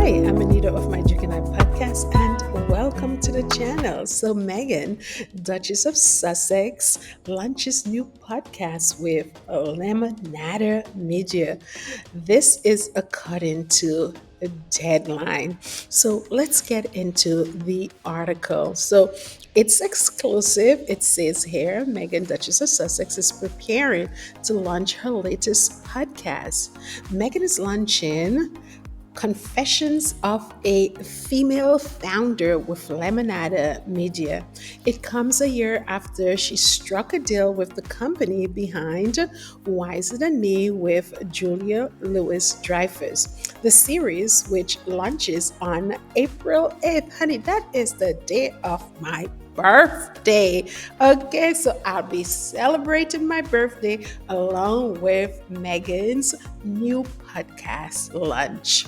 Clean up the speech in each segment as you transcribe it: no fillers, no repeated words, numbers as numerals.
Hi, I'm Anita of My Duke and I podcast, and welcome to the channel. So, Meghan, Duchess of Sussex, launches new podcast with Lemonada Media. This is according to a deadline. So, let's get into the article. So, it's exclusive. It says here Meghan, Duchess of Sussex, is preparing to launch her latest podcast. Meghan is launching Confessions of a Female Founder with Lemonada Media. It comes a year after she struck a deal with the company behind Wiser Than Me with Julia Louis-Dreyfus. The series, which launches on April 8th, honey, that is the day of my birthday. Okay, so I'll be celebrating my birthday along with Meghan's new podcast launch.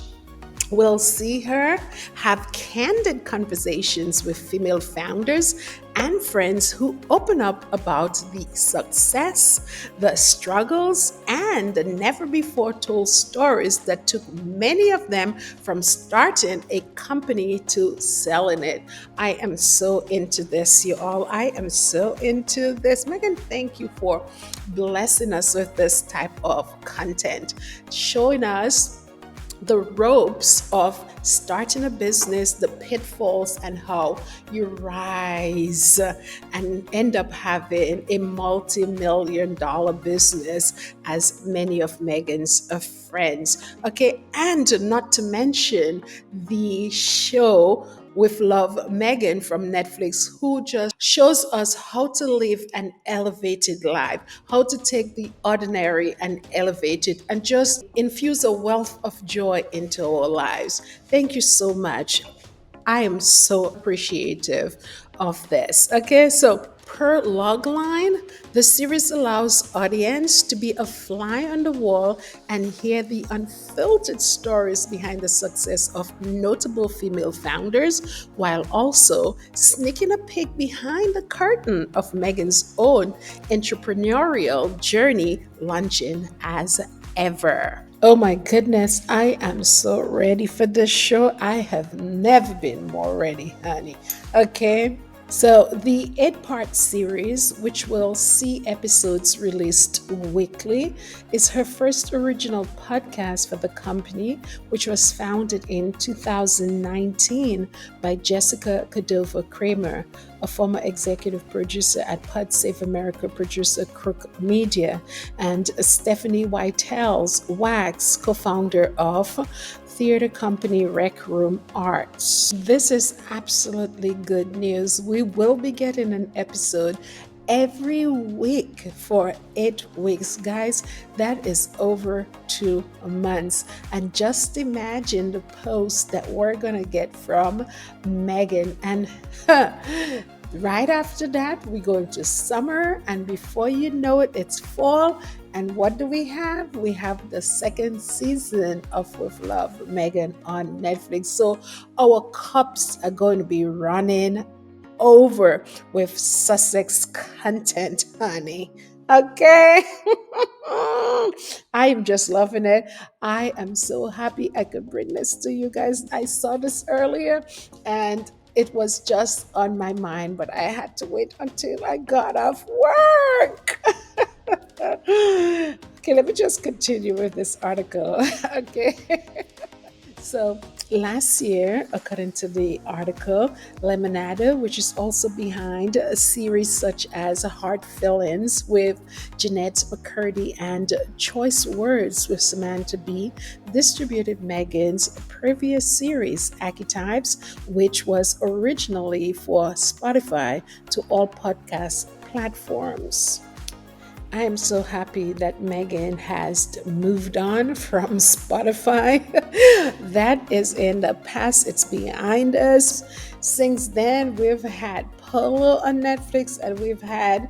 We'll see her have candid conversations with female founders and friends who open up about the success, the struggles, and the never before told stories that took many of them from starting a company to selling it. I am so into this, you all. I am so into this. Meghan, thank you for blessing us with this type of content, showing us the ropes of starting a business, the pitfalls, and how you rise and end up having a multi-million dollar business as many of Meghan's friends. Okay, and not to mention the show with Love Meghan from Netflix, who just shows us how to live an elevated life, how to take the ordinary and elevate it, and just infuse a wealth of joy into our lives. Thank you so much. I am so appreciative of this. Okay, so per logline, the series allows audience to be a fly on the wall and hear the unfiltered stories behind the success of notable female founders, while also sneaking a peek behind the curtain of Meghan's own entrepreneurial journey, launching as ever. Oh my goodness, I am so ready for this show. I have never been more ready, honey. Okay. So, the 8-part series, which will see episodes released weekly, is her first original podcast for the company, which was founded in 2019 by Jessica Cordova Kramer, a former executive producer at Pod Save America producer Crook Media, and Stephanie Whitel's Wax, co founder of theater company Rec Room Arts. This is absolutely good news. We will be getting an episode every week for 8 weeks, guys. That is over 2 months. And just imagine the posts that we're gonna get from Meghan. And right after that, we go into summer, and before you know it, it's fall. And what do we have? We have the second season of With Love Meghan on Netflix. So our cups are going to be running over with Sussex content, honey. Okay. I am just loving it. I am so happy I could bring this to you guys. I saw this earlier and it was just on my mind, but I had to wait until I got off work. Okay, let me just continue with this article. Okay. So last year, according to the article, Lemonada, which is also behind a series such as Heart Fill-ins with Jeanette McCurdy and Choice Words with Samantha Bee, distributed Meghan's previous series, Archetypes, which was originally for Spotify, to all podcast platforms. I am so happy that Meghan has moved on from Spotify. That is in the past, it's behind us. Since then, we've had Polo on Netflix and we've had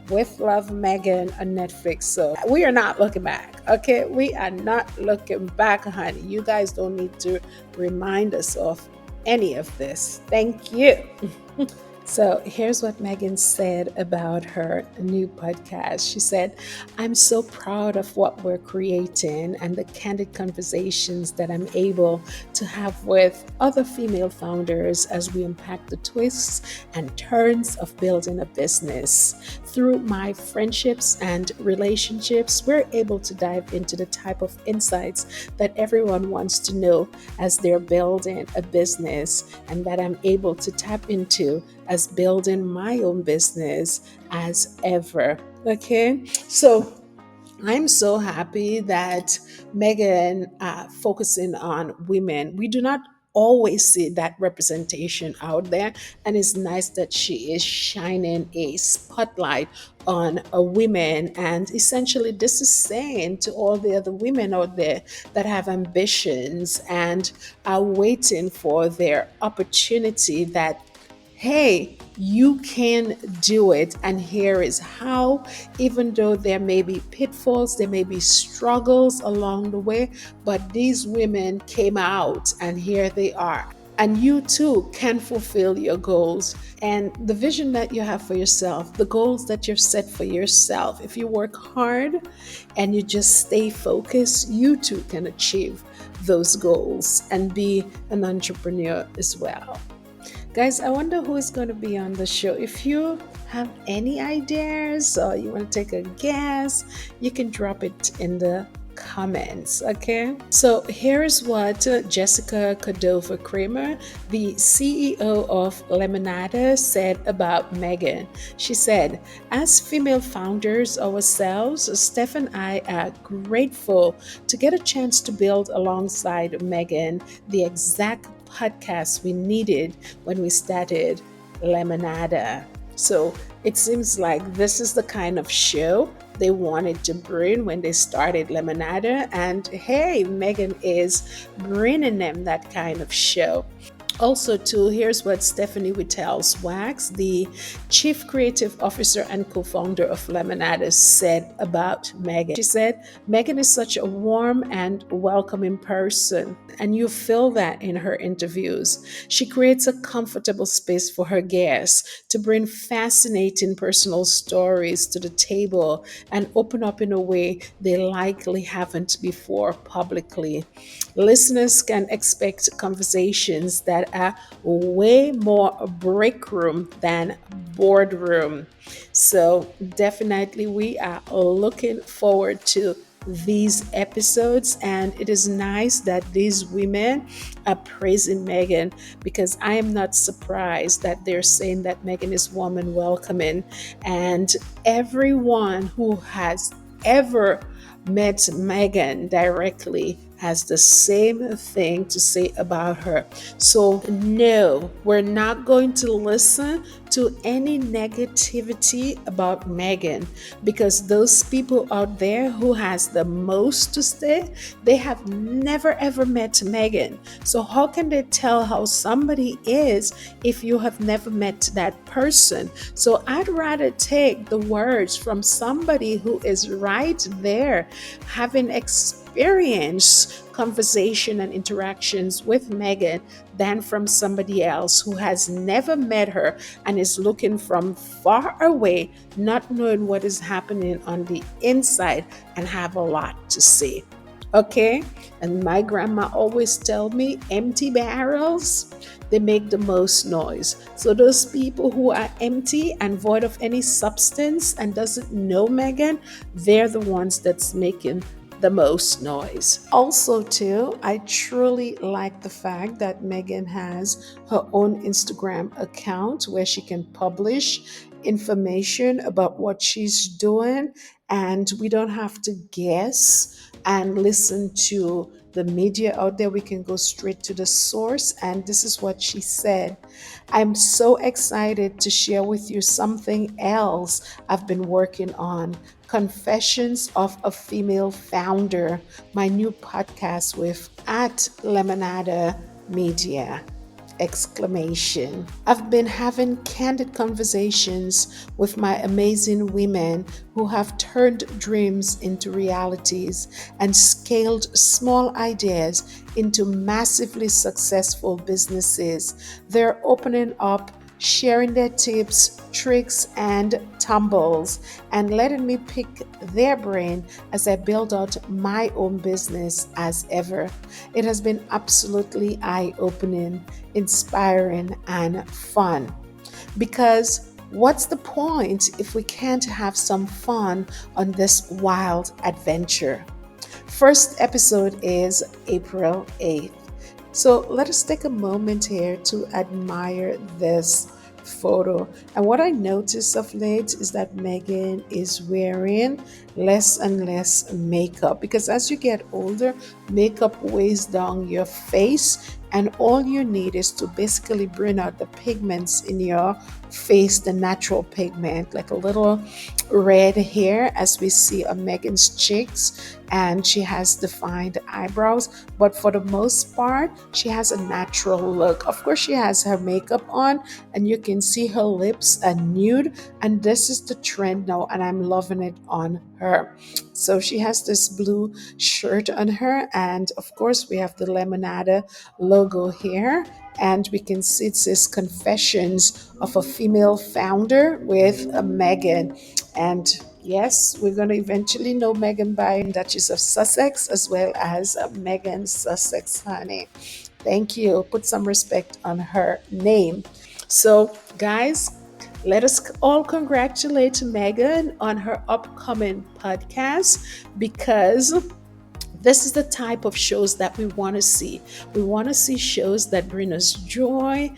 With Love Meghan on Netflix. So we are not looking back, okay? We are not looking back, honey. You guys don't need to remind us of any of this. Thank you. So here's what Megan said about her new podcast. She said, I'm so proud of what we're creating and the candid conversations that I'm able to have with other female founders as we unpack the twists and turns of building a business. Through my friendships and relationships, we're able to dive into the type of insights that everyone wants to know as they're building a business, and that I'm able to tap into as building my own business as ever. Okay, so I'm so happy that Megan focusing on women. We do not always see that representation out there, and it's nice that she is shining a spotlight on a women. And essentially, this is saying to all the other women out there that have ambitions and are waiting for their opportunity that hey, you can do it. And here is how, even though there may be pitfalls, there may be struggles along the way, but these women came out and here they are. And you too can fulfill your goals and the vision that you have for yourself, the goals that you've set for yourself. If you work hard and you just stay focused, you too can achieve those goals and be an entrepreneur as well. Guys, I wonder who is going to be on the show. If you have any ideas or you want to take a guess, you can drop it in the comments. Okay, so here's what Jessica Cordova Kramer, the CEO of Lemonada, said about Meghan. She said, as female founders ourselves, Steph and I are grateful to get a chance to build alongside Meghan the exact podcast we needed when we started Lemonada. So it seems like this is the kind of show they wanted to bring when they started Lemonada. And hey, Meghan is bringing them that kind of show. Also, too, here's what Stephanie Wittels Wax, the chief creative officer and co-founder of Lemonade, said about Meghan. She said, Meghan is such a warm and welcoming person, and you feel that in her interviews. She creates a comfortable space for her guests to bring fascinating personal stories to the table and open up in a way they likely haven't before publicly. Listeners can expect conversations that are way more break room than boardroom. So, definitely, we are looking forward to these episodes, and it is nice that these women are praising Meghan, because I am not surprised that they're saying that Meghan is warm and welcoming, and everyone who has ever met Meghan directly has the same thing to say about her. So, no, we're not going to listen to any negativity about Meghan, because those people out there who has the most to say, they have never ever met Meghan. So how can they tell how somebody is if you have never met that person? So I'd rather take the words from somebody who is right there, having experienced conversation and interactions with Meghan, than from somebody else who has never met her and is looking from far away, not knowing what is happening on the inside, and have a lot to say. Okay? And my grandma always tell me, empty barrels, they make the most noise. So those people who are empty and void of any substance and doesn't know Meghan, they're the ones that's making the most noise. Also, too, I truly like the fact that Meghan has her own Instagram account where she can publish information about what she's doing, and we don't have to guess and listen to the media out there. We can go straight to the source, and this is what she said. I'm so excited to share with you something else I've been working on. Confessions of a Female Founder, my new podcast with at Lemonada Media. Exclamation. I've been having candid conversations with my amazing women who have turned dreams into realities and scaled small ideas into massively successful businesses. They're opening up sharing their tips, tricks, and tumbles, and letting me pick their brain as I build out my own business as ever. It has been absolutely eye opening, inspiring, and fun. Because what's the point if we can't have some fun on this wild adventure? First episode is April 8th. So let us take a moment here to admire this photo. And what I noticed of late is that Meghan is wearing less and less makeup because as you get older, makeup weighs down your face, and all you need is to basically bring out the pigments in your face, the natural pigment, like a little red hair, as we see on Meghan's cheeks, and she has defined eyebrows. But for the most part, she has a natural look. Of course, she has her makeup on, and you can see her lips are nude, and this is the trend now, and I'm loving it on her. So she has this blue shirt on her, and of course, we have the Lemonada logo here. And we can see it says Confessions of a Female Founder with a Meghan. And yes, we're going to eventually know Meghan by Duchess of Sussex as well as Meghan Sussex, honey. Thank you. Put some respect on her name. So, guys, let us all congratulate Meghan on her upcoming podcast because this is the type of shows that we want to see. We want to see shows that bring us joy,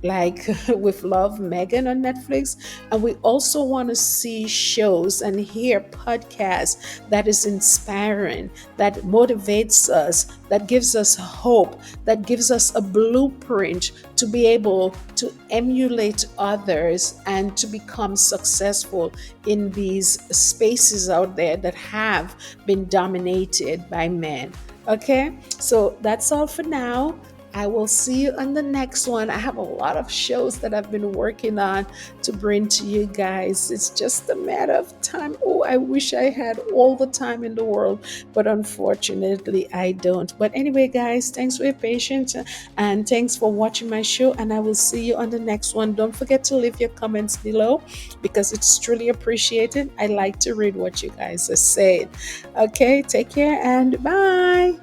like with Love Megan on Netflix. And we also want to see shows and hear podcasts that is inspiring, that motivates us, that gives us hope, that gives us a blueprint to be able to emulate others and to become successful in these spaces out there that have been dominated by men. Okay, so that's all for now. I will see you on the next one. I have a lot of shows that I've been working on to bring to you guys. It's just a matter of time. Oh, I wish I had all the time in the world, but unfortunately, I don't. But anyway, guys, thanks for your patience and thanks for watching my show. And I will see you on the next one. Don't forget to leave your comments below because it's truly appreciated. I like to read what you guys are saying. Okay, take care and bye.